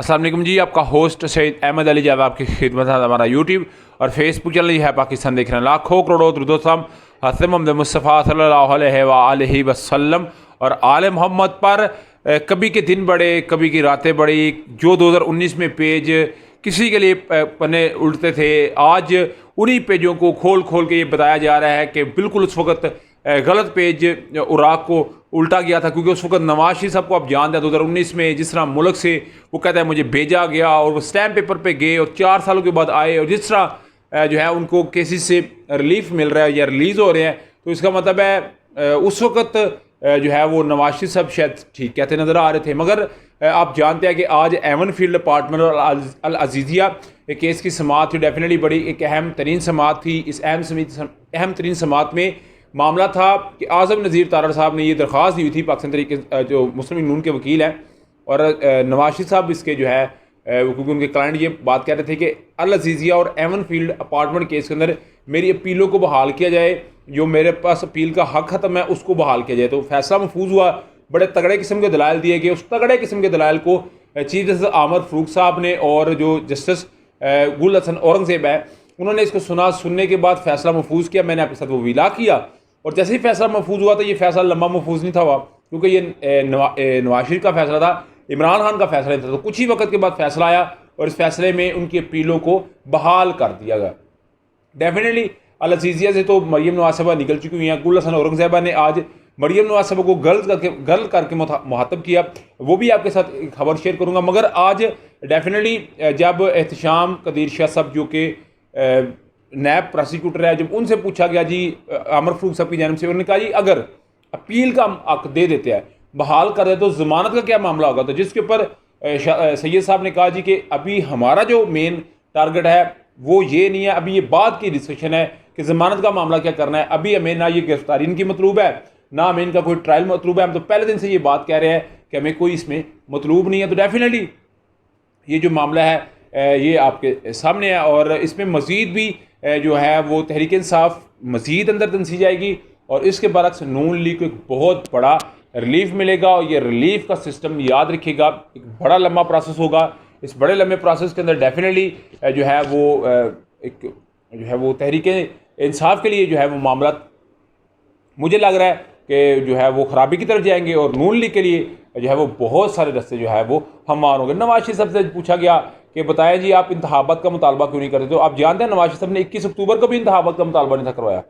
अस्सलाम वालेकुम जी, आपका होस्ट सैयद अहमद अली जावा आपकी खिदमत है। हमारा यूट्यूब और फेसबुक चैनल है पाकिस्तान देख रहे हैं। लाखों करोड़ों दुरूद-ओ-सलाम हज़रत मोहम्मद मुस्तफ़ा सल्लल्लाहु अलैहि वसल्लम और आले मोहम्मद पर। कभी के दिन बड़े, कभी की रातें बड़ी। जो 2019 में पेज किसी के लिए पन्ने उल्टते थे, आज उन्हीं पेजों को खोल खोल के ये बताया जा रहा है कि बिल्कुल उस वक्त गलत पेज इराक़ को उल्टा गया था, क्योंकि उस वक्त नवाज शरीफ साहब को आप जानते हैं 2019 में जिस तरह मुल्क से वो कहता है मुझे भेजा गया और वो स्टैम्प पेपर पे गए और 4 सालों के बाद आए, और जिस तरह जो है उनको केसेस से रिलीफ मिल रहा है या रिलीज़ हो रहे हैं, तो इसका मतलब है उस वक्त जो है वो नवाज शरीफ साहब शायद ठीक कहते नज़र आ रहे थे। मगर आप जानते हैं कि आज एवन फील्ड अपार्टमेंट और अल अजीज़िया केस की समाअत थी, डेफिनेटली बड़ी एक अहम तरीन समाअत थी। इस अहम तरीन समाअत में मामला था कि आज़म नज़ीर तारड़ साहब ने ये दरख्वास्त दी हुई थी पाकिस्तान तरीके जो मुस्लिम लीग नून के वकील हैं, और नवाज शरीफ साहब इसके जो है क्योंकि उनके क्लाइंट ये बात कह रहे थे कि अल अजीज़िया और एवन फील्ड अपार्टमेंट केस के अंदर मेरी अपीलों को बहाल किया जाए, जो मेरे पास अपील का हक ख़त्म है उसको बहाल किया जाए। तो फैसला महफूज हुआ, बड़े तगड़े किस्म के दलाइल दिए गए। उस तगड़े किस्म के दलाइल को चीफ जस्टिस आमर फ़ारूक साहब ने और जो जस्टिस गुल हसन औरंगज़ेब है उन्होंने इसको सुनने के बाद फैसला महफूज किया। मैंने आपके साथ वो विला किया, और जैसे ही फैसला महफूज हुआ तो ये फैसला लंबा महफूज नहीं था हुआ, क्योंकि ये नवाज शरीफ का फैसला था, इमरान खान का फैसला नहीं था। तो कुछ ही वक्त के बाद फैसला आया और इस फैसले में उनकी अपीलों को बहाल कर दिया गया। डेफिनेटली अल अजीज़िया से तो मरियम नवाज साहबा निकल चुकी हुई हैं। गुल हसन औरंगज़ेबा ने आज मरियम नवाज साहबा को गर्ल करके मुहातब किया, वो भी आपके साथ एक खबर शेयर करूँगा। मगर आज डेफिनेटली जब एहतशाम कदीर शाह साहब जो कि नैब प्रोसिक्यूटर है, जब उनसे पूछा गया जी आमर फ़ारूक साहब की जानिब से, उन्होंने कहा जी अगर अपील का हक दे देते हैं, बहाल कर दे, तो ज़मानत का क्या मामला होगा। तो जिसके ऊपर सैयद साहब ने कहा जी कि अभी हमारा जो मेन टारगेट है वो ये नहीं है, अभी ये बाद की डिस्कशन है कि ज़मानत का मामला क्या करना है। अभी हमें ना ये गिरफ्तारी इनकी मतलूब है, ना हमें इनका कोई ट्रायल मतलूब है। हम तो पहले दिन से ये बात कह रहे हैं कि हमें कोई इसमें मतलूब नहीं है। तो डेफिनेटली ये जो मामला है ये आपके सामने है, और इसमें मज़ीद भी जो है वो तहरीक इंसाफ मज़ीद अंदर तनसी जाएगी, और इसके बरक्स नून लीग को एक बहुत बड़ा रिलीफ मिलेगा। और ये रिलीफ का सिस्टम याद रखिएगा एक बड़ा लंबा प्रोसेस होगा। इस बड़े लंबे प्रोसेस के अंदर डेफिनेटली जो है वो एक जो है वो तहरीक इंसाफ के लिए जो है वो मामला मुझे लग रहा है कि जो है वो ख़राबी की तरफ जाएंगे, और नून लीग के लिए जो है वो बहुत सारे रास्ते जो है वो हमवार होंगे। नवाज शरीफ साहब से पूछा गया कि बताएं जी आप इंतखाबात का मुतालबा क्यों नहीं करते। तो आप जानते हैं नवाज शरीफ साहब ने 21 अक्टूबर को भी इंतखाबात का मुतालबा नहीं था करवाया,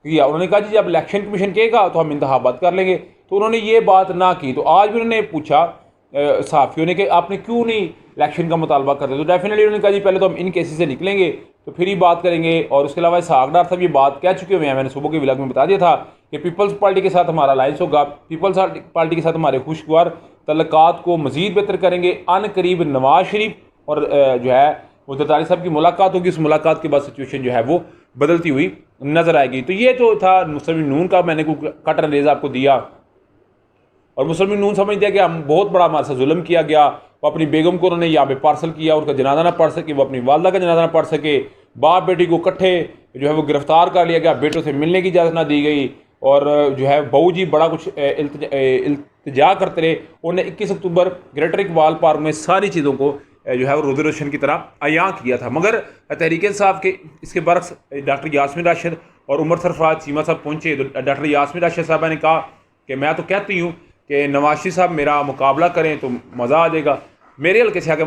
क्योंकि उन्होंने कहा जी जब इलेक्शन कमीशन कहेगा तो हम इंतखाबात कर लेंगे। तो उन्होंने ये बात ना की। तो आज भी उन्होंने पूछा सहाफ़ियों ने कि आपने क्यों नहीं इलेक्शन का मुतालबा करते। तो डेफिनेटली उन्होंने कहा जी पहले तो हम इन केसेस से निकलेंगे तो फिर ही बात करेंगे। और उसके अलावा इसहाक डार साहब ये बात कह चुके हुए हैं, मैंने सुबह के व्लॉग में बता दिया था कि पीपल्स पार्टी के साथ हमारा अलायंस होगा, पीपल्स पार्टी के साथ हमारे खुशगवार तल्लुकात को मज़ीद बेहतर करेंगे। अन करीब नवाज शरीफ और जो है वो ज़रदारी साहब की मुलाकात होगी। उस मुलाकात के बाद सिचुएशन जो है वो बदलती हुई नज़र आएगी। तो ये तो था मुस्लिम लीग नून का, मैंने कोई कट एंड रेज़ आपको दिया, और मुस्लिम लीग नून समझते हैं कि हम बहुत बड़ा हमारे साथ जुल्म किया गया। वो अपनी बेगम को उन्होंने यहाँ पे पार्सल किया, उनका जनाजा ना पढ़ सके, वो अपनी वालदा का जनाजा ना पढ़ सके, बाप बेटी को इकट्ठे जो है वो गिरफ्तार कर लिया गया, बेटों से मिलने की इजाज़त ना दी गई, और जो है बहू जी बड़ा कुछ इल्तिजा करते रहे। उन्होंने 21 अक्टूबर ग्रेटर इकबाल पार्क में सारी चीज़ों को जो है वो रोज़ रोशन की तरह अयां किया था। मगर तहरीक इंसाफ के इसके बरक्स डॉक्टर यास्मीन राशिद और उमर सरफराज चीमा साहब पहुँचे। तो डॉक्टर यास्मीन राशिद साहबा ने कहा कि मैं तो कहती हूँ कि नवाज शरीफ साहब मेरा मुकाबला करें तो मज़ा आ जाएगा, मेरे हल्के से आगे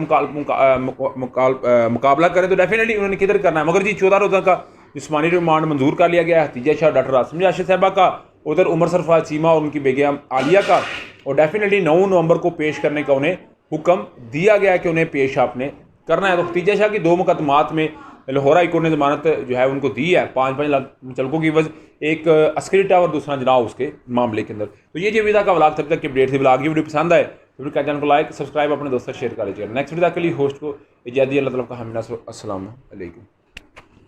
मुकाबला करें। तो डेफिनेटली उन्होंने किधर करना है। मगर जी 14 रोज़ा का जिस्मानी रिमांड मंजूर कर लिया गया है हतीजा शाह डॉक्टर आसमी राशिद साहबा का, उधर उमर सरफराज चीमा और उनकी बेगम आलिया का, और डेफिनेटली 9 नवंबर को पेश करने का उन्हें हुक्म दिया गया है कि उन्हें पेश आपने करना है। तो हतीजा शाह की 2 मुकदमात में लाहौर हाई कोर्ट ने ज़मानत जो है उनको दी है 5-5 लाख मुचलकों की वजह, एक अस्करी टावर दूसरा जनाब उसके मामले के अंदर। तो ये जो विदा का व्लॉग तब तक की अपडेट थी। व्लॉग की वीडियो पसंद आए तो फिर चैनल को लाइक सब्सक्राइब अपने दोस्तों शेयर कर लीजिएगा। नेक्स्ट वीडियो के लिए होस्ट को इजाज़त दी। अल्लाह ताला का हमें अस्सलाम वालेकुम।